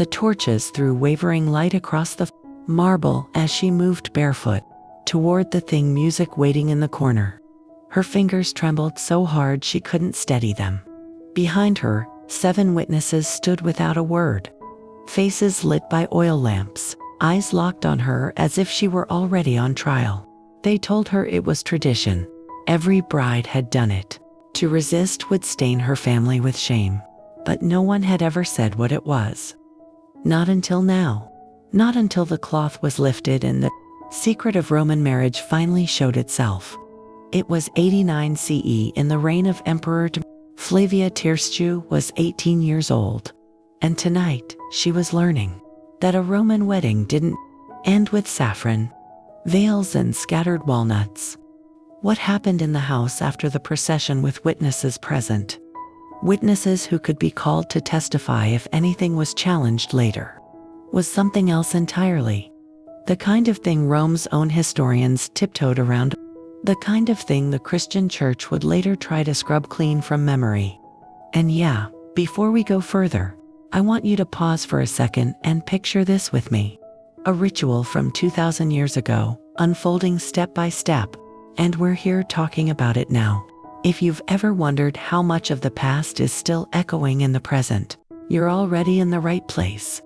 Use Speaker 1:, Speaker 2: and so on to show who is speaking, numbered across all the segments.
Speaker 1: The torches threw wavering light across the marble as she moved barefoot toward the thing music waiting in the corner. Her fingers trembled so hard she couldn't steady them. Behind her, 7 witnesses stood without a word, faces lit by oil lamps, eyes locked on her as if she were already on trial. They told her it was tradition. Every bride had done it. To resist would stain her family with shame. But no one had ever said what it was. Not until now. Not until the cloth was lifted and the secret of Roman marriage finally showed itself. It was 89 CE in the reign of Emperor Flavia Tersia was 18 years old. And tonight, she was learning that a Roman wedding didn't end with saffron, veils and scattered walnuts. What happened in the house after the procession with witnesses present? Witnesses who could be called to testify if anything was challenged later. Was something else entirely. The kind of thing Rome's own historians tiptoed around. The kind of thing the Christian church would later try to scrub clean from memory. And yeah, before we go further, I want you to pause for a second and picture this with me. A ritual from 2,000 years ago, unfolding step by step, and we're here talking about it now. If you've ever wondered how much of the past is still echoing in the present, you're already in the right place.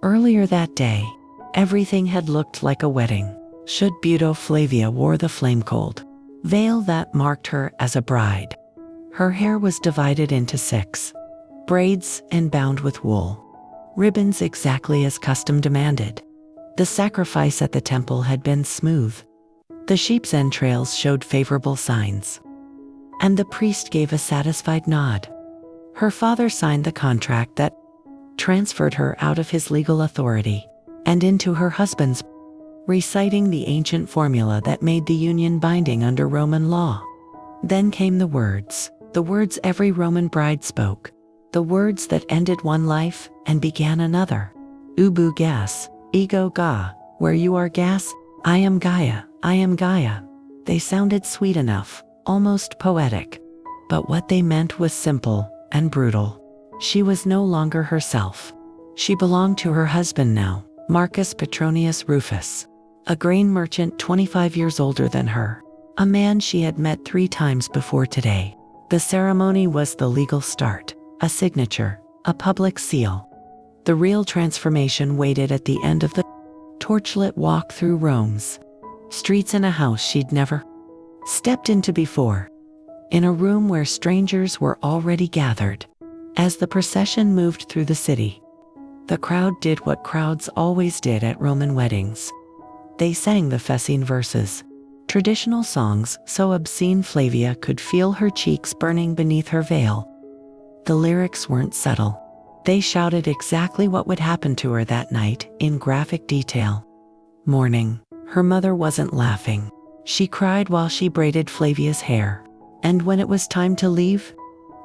Speaker 1: Earlier that day, everything had looked like a wedding. Should Buto Flavia wore the flame-cold veil that marked her as a bride. Her hair was divided into 6 braids and bound with wool. Ribbons exactly as custom demanded. The sacrifice at the temple had been smooth. The sheep's entrails showed favorable signs. And the priest gave a satisfied nod. Her father signed the contract that transferred her out of his legal authority and into her husband's, reciting the ancient formula that made the union binding under Roman law. Then came the words every Roman bride spoke, the words that ended one life and began another. Ubu gas, ego ga, where you are gas, I am Gaia, I am Gaia. They sounded sweet enough, almost poetic. But what they meant was simple and brutal. She was no longer herself. She belonged to her husband now, Marcus Petronius Rufus, a grain merchant 25 years older than her, a man she had met 3 times before today. The ceremony was the legal start, a signature, a public seal. The real transformation waited at the end of the torchlit walk through Rome's streets in a house she'd never stepped into before, in a room where strangers were already gathered. As the procession moved through the city, the crowd did what crowds always did at Roman weddings. They sang the Fessine verses, traditional songs so obscene Flavia could feel her cheeks burning beneath her veil. The lyrics weren't subtle. They shouted exactly what would happen to her that night in graphic detail. Mourning. Her mother wasn't laughing. She cried while she braided Flavia's hair. And when it was time to leave,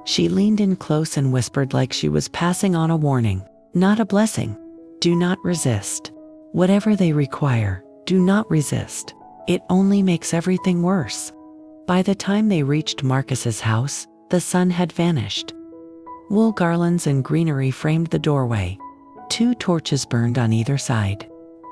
Speaker 1: she leaned in close and whispered like she was passing on a warning, not a blessing. Do not resist. Whatever they require, do not resist. It only makes everything worse. By the time they reached Marcus's house, the sun had vanished. Wool garlands and greenery framed the doorway. 2 torches burned on either side,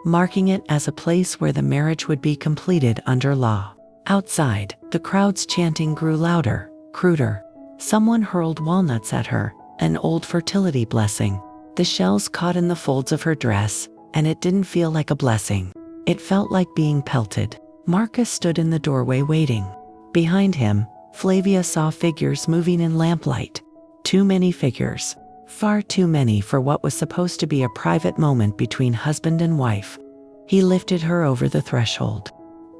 Speaker 1: marking it as a place where the marriage would be completed under law. Outside, the crowd's chanting grew louder, cruder. Someone hurled walnuts at her, an old fertility blessing. The shells caught in the folds of her dress, and it didn't feel like a blessing. It felt like being pelted. Marcus stood in the doorway waiting. Behind him, Flavia saw figures moving in lamplight. Too many figures. Far too many for what was supposed to be a private moment between husband and wife. He lifted her over the threshold.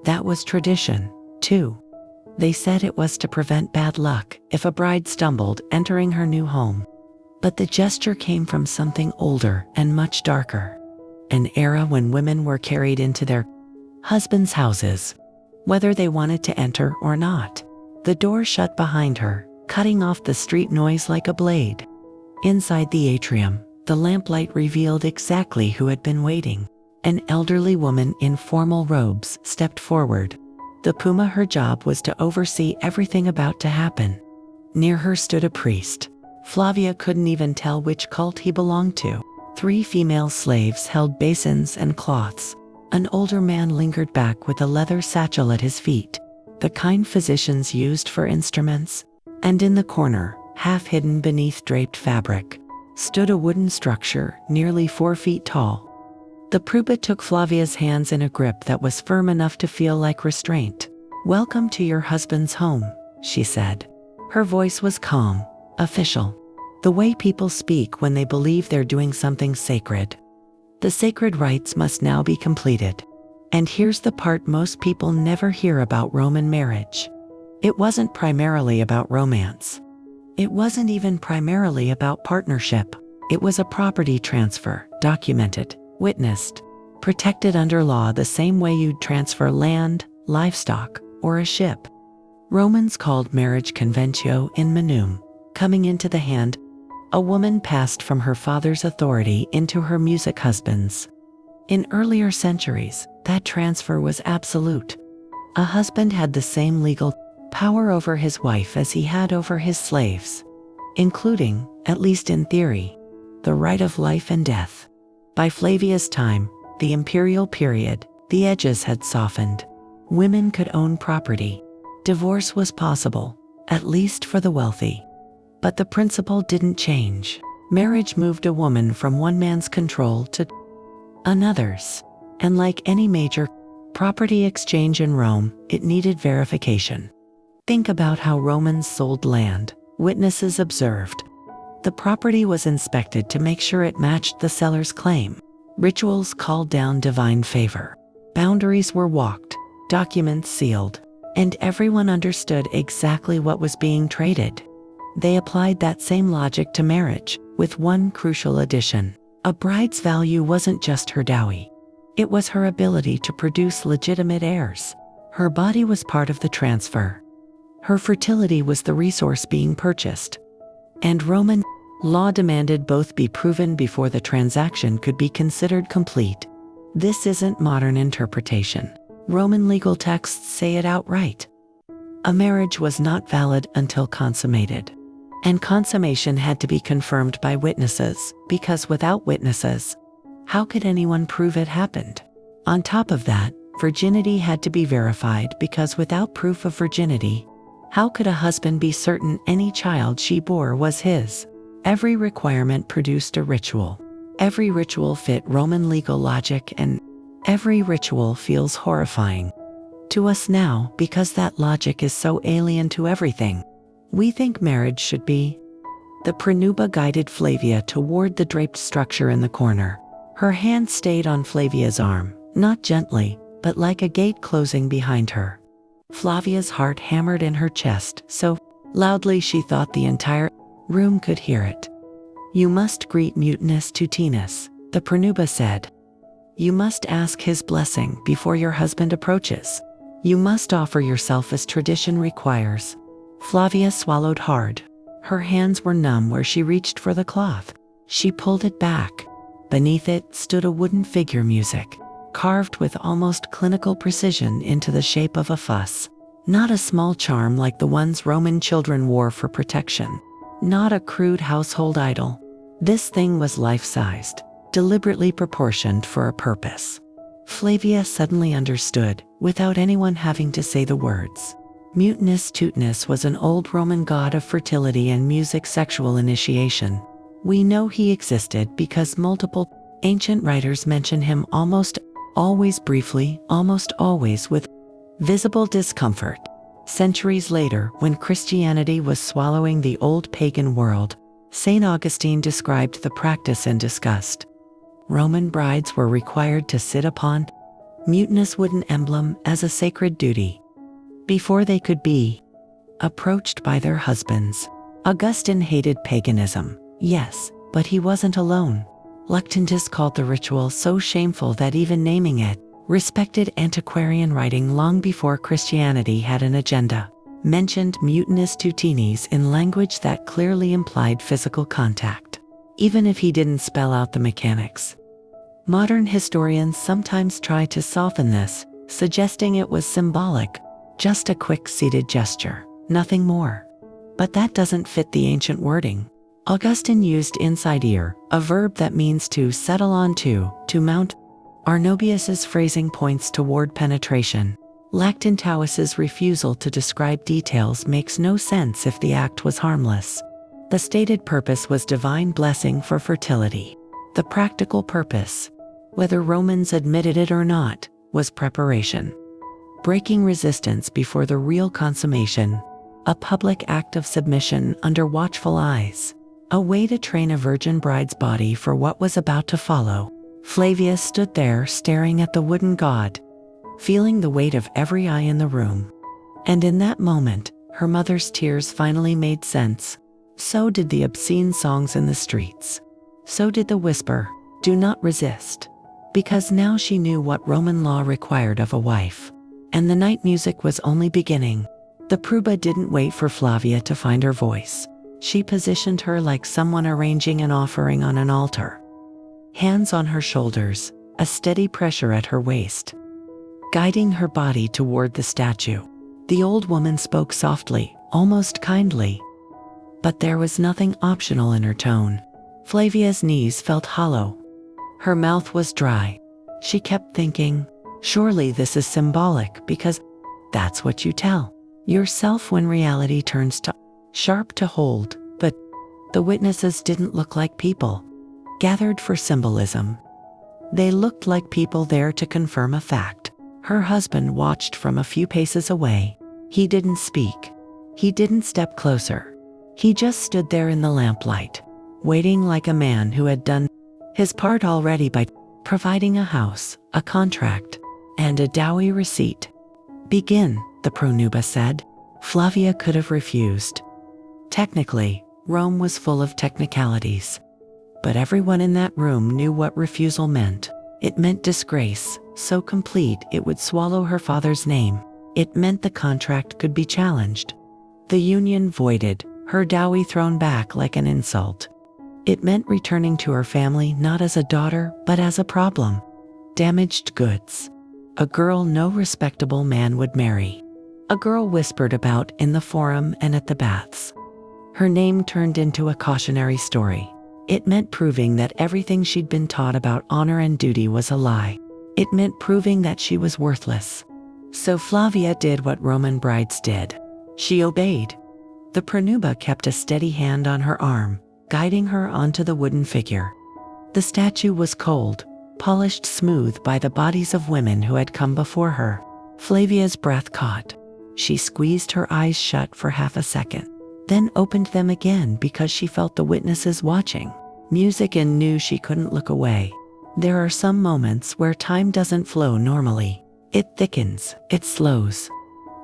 Speaker 1: That was tradition, too. They said it was to prevent bad luck if a bride stumbled entering her new home. But the gesture came from something older and much darker. An era when women were carried into their husbands' houses, whether they wanted to enter or not. The door shut behind her, cutting off the street noise like a blade. Inside the atrium, the lamplight revealed exactly who had been waiting. An elderly woman in formal robes stepped forward. The puma, her job was to oversee everything about to happen. Near her stood a priest. Flavia couldn't even tell which cult he belonged to. 3 female slaves held basins and cloths. An older man lingered back with a leather satchel at his feet, the kind physicians used for instruments. And in the corner, half hidden beneath draped fabric, stood a wooden structure nearly 4 feet tall. The pronuba took Flavia's hands in a grip that was firm enough to feel like restraint. "Welcome to your husband's home," she said. Her voice was calm, official, the way people speak when they believe they're doing something sacred. The sacred rites must now be completed. And here's the part most people never hear about Roman marriage. It wasn't primarily about romance. It wasn't even primarily about partnership. It was a property transfer, documented, witnessed, protected under law the same way you'd transfer land, livestock, or a ship. Romans called marriage conventio in manum, coming into the hand. A woman passed from her father's authority into her music husband's. In earlier centuries, that transfer was absolute. A husband had the same legal power over his wife as he had over his slaves, including, at least in theory, the right of life and death. By Flavia's time, the imperial period, the edges had softened. Women could own property. Divorce was possible, at least for the wealthy. But the principle didn't change. Marriage moved a woman from one man's control to another's. And like any major property exchange in Rome, it needed verification. Think about how Romans sold land. Witnesses observed. The property was inspected to make sure it matched the seller's claim. Rituals called down divine favor. Boundaries were walked, documents sealed, and everyone understood exactly what was being traded. They applied that same logic to marriage, with one crucial addition. A bride's value wasn't just her dowry. It was her ability to produce legitimate heirs. Her body was part of the transfer. Her fertility was the resource being purchased. And Roman law demanded both be proven before the transaction could be considered complete. This isn't modern interpretation. Roman legal texts say it outright. A marriage was not valid until consummated. And consummation had to be confirmed by witnesses, because without witnesses, how could anyone prove it happened? On top of that, virginity had to be verified because without proof of virginity, how could a husband be certain any child she bore was his? Every requirement produced a ritual. Every ritual fit Roman legal logic, and every ritual feels horrifying to us now because that logic is so alien to everything we think marriage should be. The pronuba guided Flavia toward the draped structure in the corner. Her hand stayed on Flavia's arm, not gently, but like a gate closing behind her. Flavia's heart hammered in her chest so loudly she thought the entire room could hear it. "You must greet Mutinus Tutinus," the pronuba said. "You must ask his blessing before your husband approaches. You must offer yourself as tradition requires." Flavia swallowed hard. Her hands were numb where she reached for the cloth. She pulled it back. Beneath it stood a wooden figure music, carved with almost clinical precision into the shape of a fuss. Not a small charm like the ones Roman children wore for protection. Not a crude household idol. This thing was life-sized, deliberately proportioned for a purpose. Flavia suddenly understood, without anyone having to say the words. Mutinus Tutinus was an old Roman god of fertility and music sexual initiation. We know he existed because multiple ancient writers mention him almost always briefly, almost always with visible discomfort. Centuries later, when Christianity was swallowing the old pagan world, St. Augustine described the practice in disgust. Roman brides were required to sit upon mutinous wooden emblem as a sacred duty before they could be approached by their husbands. Augustine hated paganism, yes, but he wasn't alone. Lactantius called the ritual so shameful that even naming it, respected antiquarian writing long before Christianity had an agenda, mentioned mutinus tutinis in language that clearly implied physical contact, even if he didn't spell out the mechanics. Modern historians sometimes try to soften this, suggesting it was symbolic, just a quick seated gesture, nothing more. But that doesn't fit the ancient wording. Augustine used inside ear, a verb that means to settle onto, to mount. Arnobius's phrasing points toward penetration. Lactantius's refusal to describe details makes no sense if the act was harmless. The stated purpose was divine blessing for fertility. The practical purpose, whether Romans admitted it or not, was preparation. Breaking resistance before the real consummation, a public act of submission under watchful eyes, a way to train a virgin bride's body for what was about to follow. Flavia stood there staring at the wooden god, feeling the weight of every eye in the room. And in that moment, her mother's tears finally made sense. So did the obscene songs in the streets. So did the whisper, "Do not resist." Because now she knew what Roman law required of a wife. And the night music was only beginning. The pronuba didn't wait for Flavia to find her voice. She positioned her like someone arranging an offering on an altar. Hands on her shoulders, a steady pressure at her waist, guiding her body toward the statue. The old woman spoke softly, almost kindly. But there was nothing optional in her tone. Flavia's knees felt hollow. Her mouth was dry. She kept thinking, surely this is symbolic because that's what you tell yourself when reality turns to sharp to hold. But the witnesses didn't look like people gathered for symbolism. They looked like people there to confirm a fact. Her husband watched from a few paces away. He didn't speak. He didn't step closer. He just stood there in the lamplight, waiting like a man who had done his part already by providing a house, a contract, and a dowry receipt. "Begin," the pronuba said. Flavia could have refused. Technically, Rome was full of technicalities. But everyone in that room knew what refusal meant. It meant disgrace, so complete it would swallow her father's name. It meant the contract could be challenged, the union voided, her dowry thrown back like an insult. It meant returning to her family not as a daughter, but as a problem. Damaged goods. A girl no respectable man would marry. A girl whispered about in the forum and at the baths. Her name turned into a cautionary story. It meant proving that everything she'd been taught about honor and duty was a lie. It meant proving that she was worthless. So Flavia did what Roman brides did. She obeyed. The pronuba kept a steady hand on her arm, guiding her onto the wooden figure. The statue was cold, polished smooth by the bodies of women who had come before her. Flavia's breath caught. She squeezed her eyes shut for half a second, then opened them again because she felt the witnesses watching. Music and knew she couldn't look away. There are some moments where time doesn't flow normally. It thickens, it slows.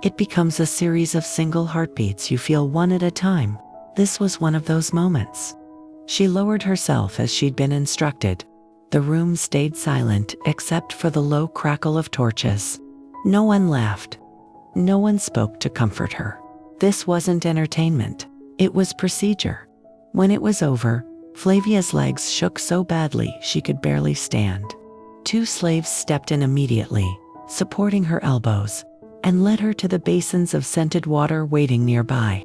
Speaker 1: It becomes a series of single heartbeats you feel one at a time. This was one of those moments. She lowered herself as she'd been instructed. The room stayed silent except for the low crackle of torches. No one laughed. No one spoke to comfort her. This wasn't entertainment. It was procedure. When it was over, Flavia's legs shook so badly she could barely stand. 2 slaves stepped in immediately, supporting her elbows, and led her to the basins of scented water waiting nearby.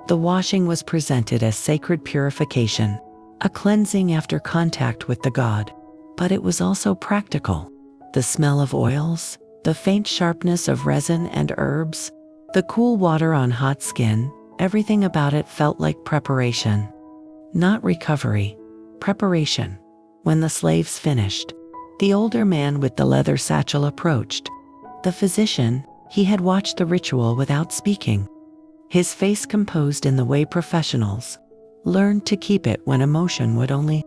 Speaker 1: The washing was presented as sacred purification, a cleansing after contact with the god. But it was also practical. The smell of oils, the faint sharpness of resin and herbs, the cool water on hot skin, everything about it felt like preparation. Not recovery, preparation. When the slaves finished, the older man with the leather satchel approached. The physician, he had watched the ritual without speaking. His face composed in the way professionals learned to keep it when emotion would only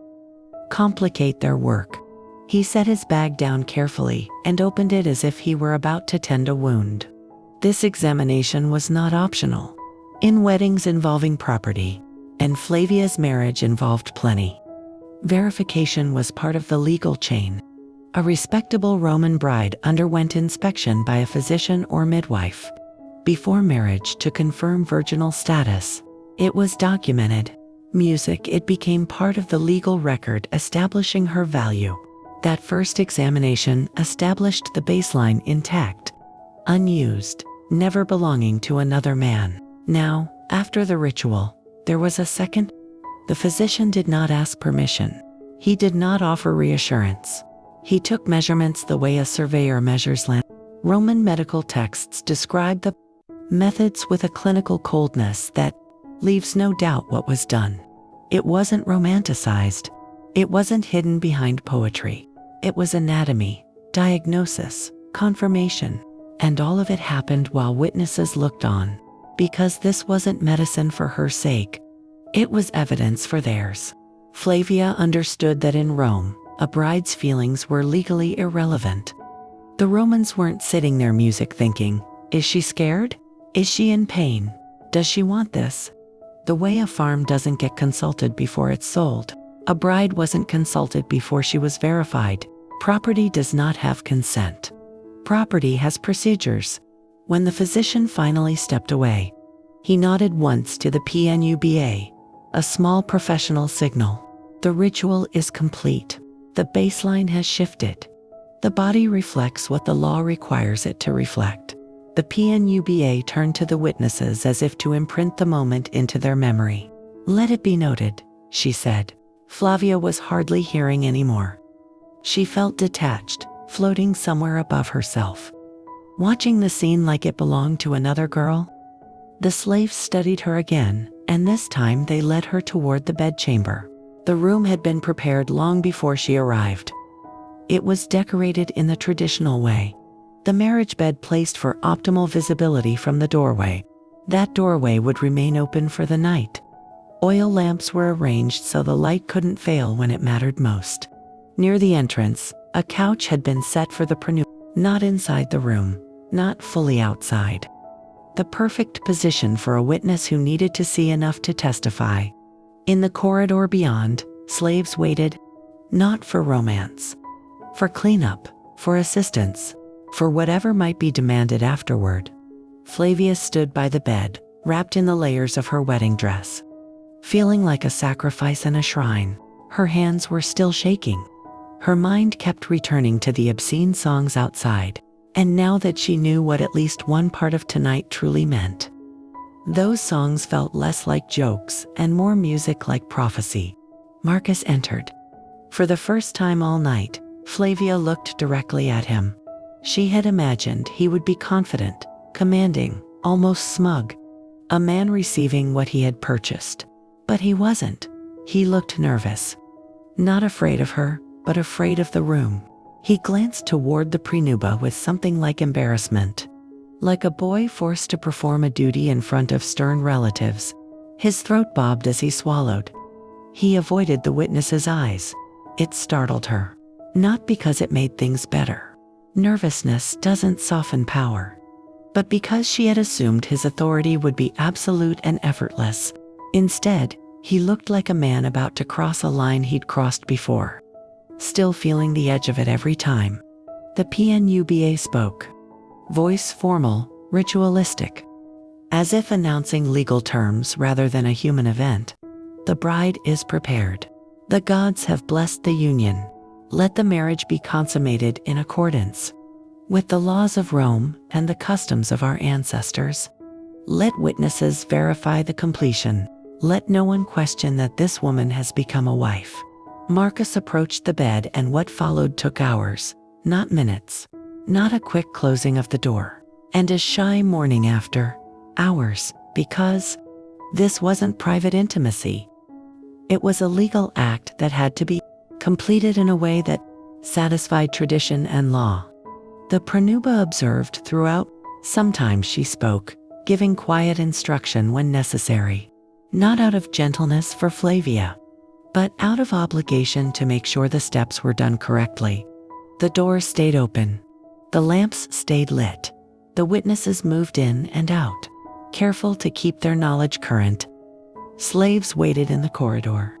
Speaker 1: complicate their work. He set his bag down carefully and opened it as if he were about to tend a wound. This examination was not optional. In weddings involving property, and Flavia's marriage involved plenty, verification was part of the legal chain. A respectable Roman bride underwent inspection by a physician or midwife before marriage to confirm virginal status. It was documented. Music, it became part of the legal record establishing her value. That first examination established the baseline intact, unused, never belonging to another man. Now, after the ritual, there was a second. The physician did not ask permission. He did not offer reassurance. He took measurements the way a surveyor measures land. Roman medical texts describe the methods with a clinical coldness that leaves no doubt what was done. It wasn't romanticized. It wasn't hidden behind poetry. It was anatomy, diagnosis, confirmation, and all of it happened while witnesses looked on. Because this wasn't medicine for her sake. It was evidence for theirs. Flavia understood that in Rome, a bride's feelings were legally irrelevant. The Romans weren't sitting there music thinking, is she scared? Is she in pain? Does she want this? The way a farm doesn't get consulted before it's sold. A bride wasn't consulted before she was verified. Property does not have consent. Property has procedures. When the physician finally stepped away, he nodded once to the pronuba, a small professional signal. The ritual is complete. The baseline has shifted. The body reflects what the law requires it to reflect. The pronuba turned to the witnesses as if to imprint the moment into their memory. Let it be noted, she said. Flavia was hardly hearing anymore. She felt detached, floating somewhere above herself. Watching the scene like it belonged to another girl. The slaves studied her again, and this time they led her toward the bedchamber. The room had been prepared long before she arrived. It was decorated in the traditional way. The marriage bed placed for optimal visibility from the doorway. That doorway would remain open for the night. Oil lamps were arranged so the light couldn't fail when it mattered most. Near the entrance, a couch had been set for the pronuba, not inside the room, not fully outside. The perfect position for a witness who needed to see enough to testify. In the corridor beyond, slaves waited, not for romance, for cleanup, for assistance, for whatever might be demanded afterward. Flavia stood by the bed, wrapped in the layers of her wedding dress. Feeling like a sacrifice in a shrine, her hands were still shaking. Her mind kept returning to the obscene songs outside, and now that she knew what at least one part of tonight truly meant. Those songs felt less like jokes and more music like prophecy. Marcus entered. For the first time all night, Flavia looked directly at him. She had imagined he would be confident, commanding, almost smug. A man receiving what he had purchased. But he wasn't. He looked nervous. Not afraid of her, but afraid of the room. He glanced toward the pronuba with something like embarrassment. Like a boy forced to perform a duty in front of stern relatives. His throat bobbed as he swallowed. He avoided the witness's eyes. It startled her. Not because it made things better. Nervousness doesn't soften power. But because she had assumed his authority would be absolute and effortless. Instead, he looked like a man about to cross a line he'd crossed before. Still feeling the edge of it every time. The pronuba spoke. Voice formal, ritualistic. As if announcing legal terms rather than a human event. The bride is prepared. The gods have blessed the union. Let the marriage be consummated in accordance with the laws of Rome and the customs of our ancestors. Let witnesses verify the completion. Let no one question that this woman has become a wife. Marcus approached the bed, and what followed took hours, not minutes. Not a quick closing of the door. And a shy mourning after. Hours, because this wasn't private intimacy. It was a legal act that had to be completed in a way that satisfied tradition and law. The pronuba observed throughout. Sometimes she spoke, giving quiet instruction when necessary. Not out of gentleness for Flavia, but out of obligation to make sure the steps were done correctly. The door stayed open. The lamps stayed lit. The witnesses moved in and out, careful to keep their knowledge current. Slaves waited in the corridor.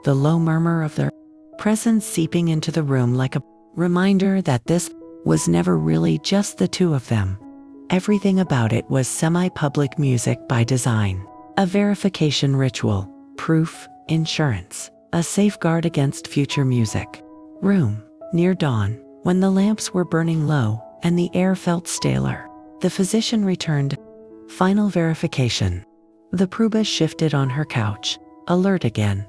Speaker 1: The low murmur of their presence seeping into the room like a reminder that this was never really just the two of them. Everything about it was semi-public music by design. A verification ritual, proof, insurance, a safeguard against future music. Room, near dawn, when the lamps were burning low and the air felt staler. The physician returned. Final verification. The pronuba shifted on her couch, alert again.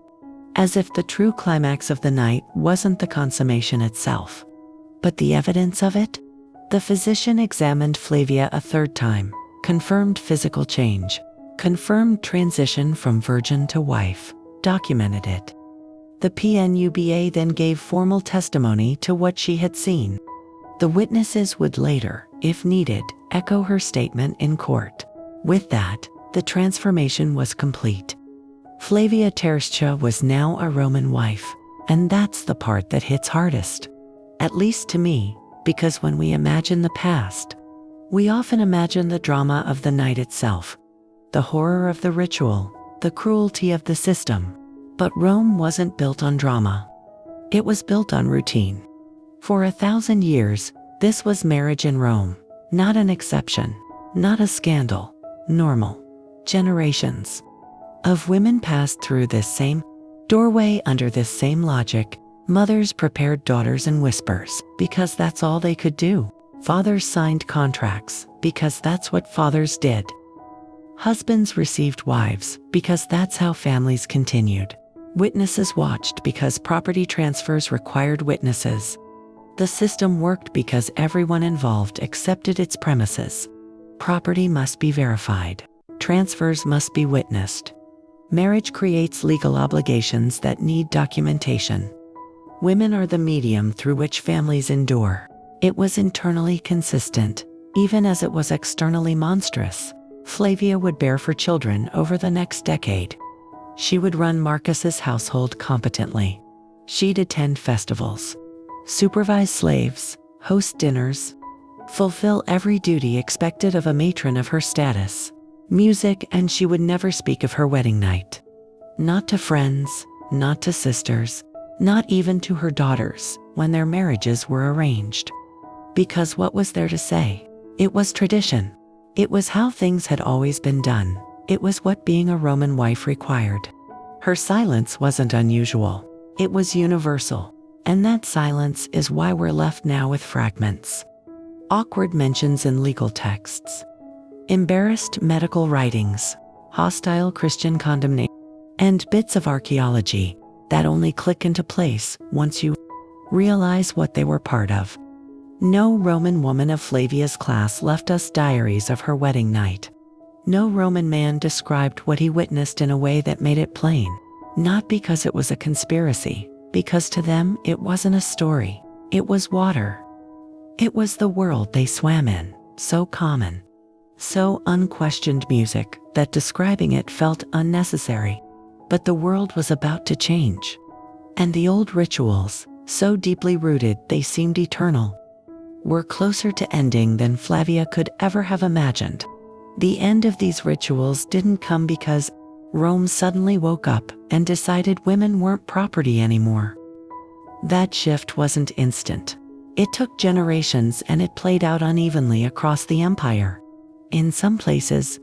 Speaker 1: As if the true climax of the night wasn't the consummation itself, but the evidence of it? The physician examined Flavia a third time, confirmed physical change, confirmed transition from virgin to wife, documented it. The pronuba then gave formal testimony to what she had seen. The witnesses would later, if needed, echo her statement in court. With that, the transformation was complete. Flavia Tersia was now a Roman wife, and that's the part that hits hardest. At least to me, because when we imagine the past, we often imagine the drama of the night itself, the horror of the ritual, the cruelty of the system. But Rome wasn't built on drama. It was built on routine. For 1,000 years, this was marriage in Rome, not an exception, not a scandal, normal. Generations of women passed through this same doorway under this same logic. Mothers prepared daughters in whispers because that's all they could do. Fathers signed contracts because that's what fathers did. Husbands received wives because that's how families continued. Witnesses watched because property transfers required witnesses. The system worked because everyone involved accepted its premises. Property must be verified. Transfers must be witnessed. Marriage creates legal obligations that need documentation. Women are the medium through which families endure. It was internally consistent, even as it was externally monstrous. Flavia would bear for children over the next decade. She would run Marcus's household competently. She'd attend festivals, supervise slaves, host dinners, fulfill every duty expected of a matron of her status. Music, and she would never speak of her wedding night. Not to friends, not to sisters, not even to her daughters when their marriages were arranged. Because what was there to say? It was tradition. It was how things had always been done. It was what being a Roman wife required. Her silence wasn't unusual. It was universal. And that silence is why we're left now with fragments. Awkward mentions in legal texts. Embarrassed medical writings. Hostile Christian condemnation. And bits of archaeology that only click into place once you realize what they were part of. No Roman woman of Flavia's class left us diaries of her wedding night. No Roman man described what he witnessed in a way that made it plain. Not because it was a conspiracy, because to them it wasn't a story. It was water. It was the world they swam in, so common, so unquestioned music that describing it felt unnecessary. But the world was about to change. And the old rituals, so deeply rooted they seemed eternal, were closer to ending than Flavia could ever have imagined. The end of these rituals didn't come because Rome suddenly woke up and decided women weren't property anymore. That shift wasn't instant. It took generations and it played out unevenly across the empire. In some places,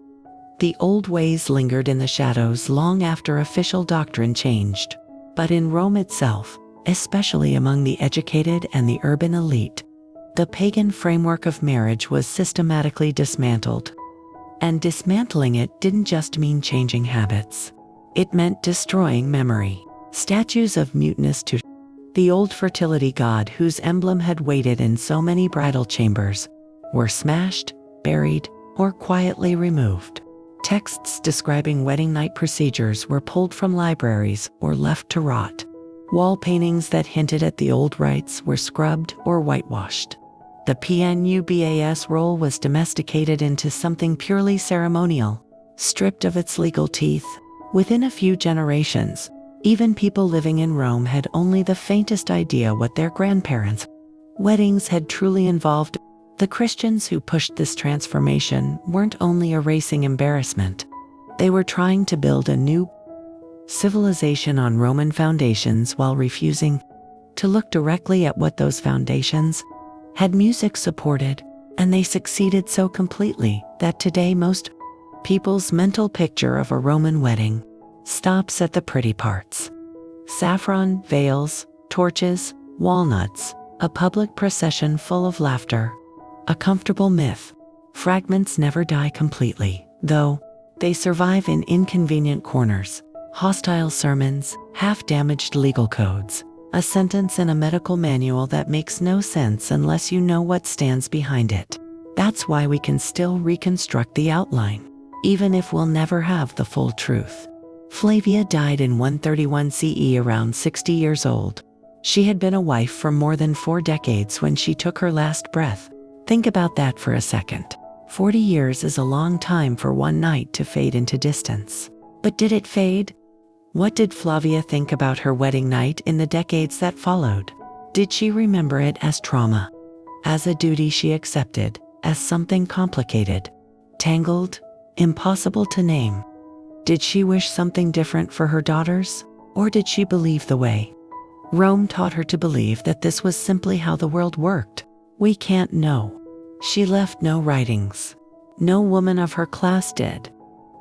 Speaker 1: the old ways lingered in the shadows long after official doctrine changed. But in Rome itself, especially among the educated and the urban elite, the pagan framework of marriage was systematically dismantled. And dismantling it didn't just mean changing habits. It meant destroying memory. Statues of mutinous to the old fertility god whose emblem had waited in so many bridal chambers were smashed, buried, or quietly removed. Texts describing wedding night procedures were pulled from libraries or left to rot. Wall paintings that hinted at the old rites were scrubbed or whitewashed. The pronuba's role was domesticated into something purely ceremonial, stripped of its legal teeth. Within a few generations, even people living in Rome had only the faintest idea what their grandparents' weddings had truly involved. The Christians who pushed this transformation weren't only erasing embarrassment. They were trying to build a new civilization on Roman foundations while refusing to look directly at what those foundations had music supported, and they succeeded so completely that today most people's mental picture of a Roman wedding stops at the pretty parts. Saffron, veils, torches, walnuts, a public procession full of laughter, a comfortable myth. Fragments never die completely, though they survive in inconvenient corners, hostile sermons, half-damaged legal codes, a sentence in a medical manual that makes no sense unless you know what stands behind it. That's why we can still reconstruct the outline, even if we'll never have the full truth. Flavia died in 131 CE, around 60 years old. She had been a wife for more than 4 decades when she took her last breath. Think about that for a second. 40 years is a long time for one night to fade into distance. But did it fade? What did Flavia think about her wedding night in the decades that followed? Did she remember it as trauma? As a duty she accepted? As something complicated? Tangled? Impossible to name? Did she wish something different for her daughters? Or did she believe the way Rome taught her to believe, that this was simply how the world worked? We can't know. She left no writings. No woman of her class did.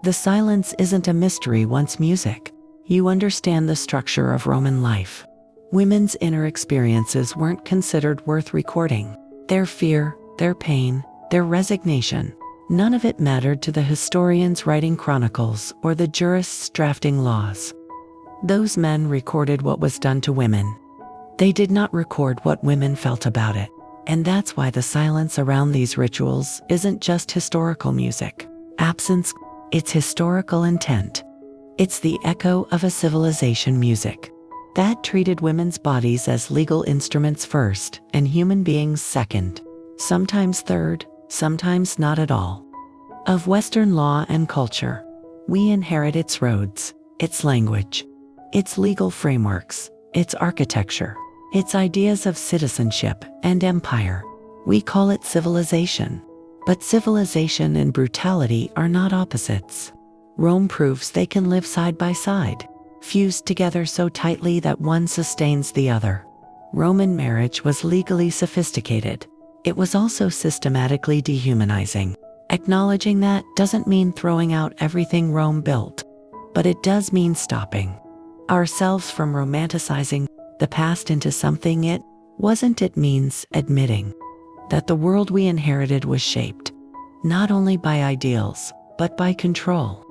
Speaker 1: The silence isn't a mystery once music. You understand the structure of Roman life. Women's inner experiences weren't considered worth recording. Their fear, their pain, their resignation. None of it mattered to the historians writing chronicles or the jurists drafting laws. Those men recorded what was done to women. They did not record what women felt about it. And that's why the silence around these rituals isn't just historical music. Absence, it's historical intent. It's the echo of a civilization music that treated women's bodies as legal instruments first and human beings second, sometimes third, sometimes not at all. Of Western law and culture, we inherit its roads, its language, its legal frameworks, its architecture, its ideas of citizenship and empire. We call it civilization. But civilization and brutality are not opposites. Rome proves they can live side by side, fused together so tightly that one sustains the other. Roman marriage was legally sophisticated. It was also systematically dehumanizing. Acknowledging that doesn't mean throwing out everything Rome built, but it does mean stopping ourselves from romanticizing the past into something it wasn't. It means admitting that the world we inherited was shaped not only by ideals, but by control.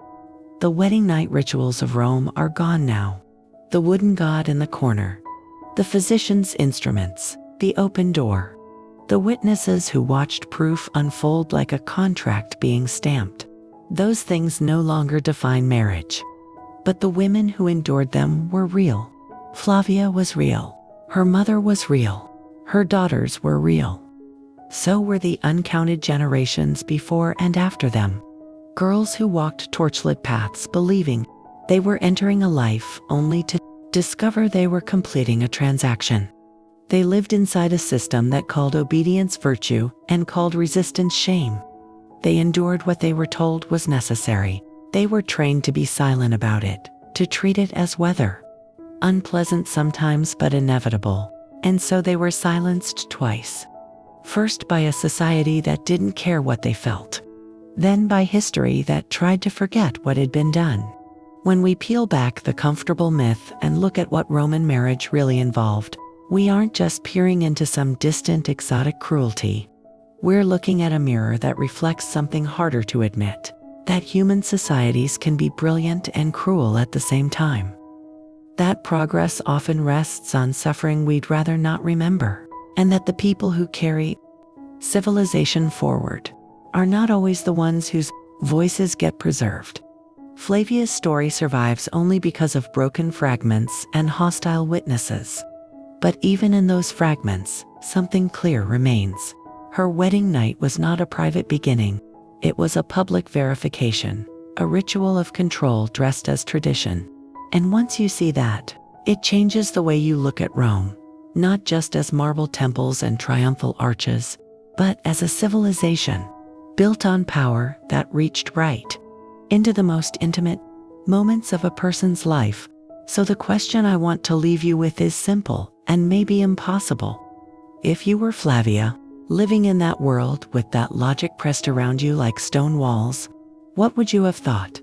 Speaker 1: The wedding night rituals of Rome are gone now. The wooden god in the corner, the physician's instruments, the open door, the witnesses who watched proof unfold like a contract being stamped. Those things no longer define marriage. But the women who endured them were real. Flavia was real. Her mother was real. Her daughters were real. So were the uncounted generations before and after them. Girls who walked torchlit paths believing they were entering a life only to discover they were completing a transaction. They lived inside a system that called obedience virtue and called resistance shame. They endured what they were told was necessary. They were trained to be silent about it, to treat it as weather. Unpleasant sometimes, but inevitable. And so they were silenced twice. First by a society that didn't care what they felt. Then by history that tried to forget what had been done. When we peel back the comfortable myth and look at what Roman marriage really involved, we aren't just peering into some distant exotic cruelty. We're looking at a mirror that reflects something harder to admit, that human societies can be brilliant and cruel at the same time. That progress often rests on suffering we'd rather not remember, and that the people who carry civilization forward are not always the ones whose voices get preserved. Flavia's story survives only because of broken fragments and hostile witnesses. But even in those fragments, something clear remains. Her wedding night was not a private beginning. It was a public verification, a ritual of control dressed as tradition. And once you see that, it changes the way you look at Rome, not just as marble temples and triumphal arches, but as a civilization built on power that reached right into the most intimate moments of a person's life. So the question I want to leave you with is simple and maybe impossible. If you were Flavia, living in that world with that logic pressed around you like stone walls, what would you have thought?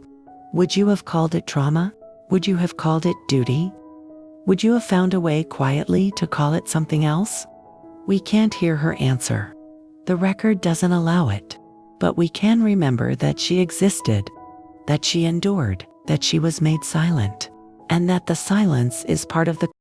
Speaker 1: Would you have called it trauma? Would you have called it duty? Would you have found a way quietly to call it something else? We can't hear her answer. The record doesn't allow it. But we can remember that she existed, that she endured, that she was made silent, and that the silence is part of the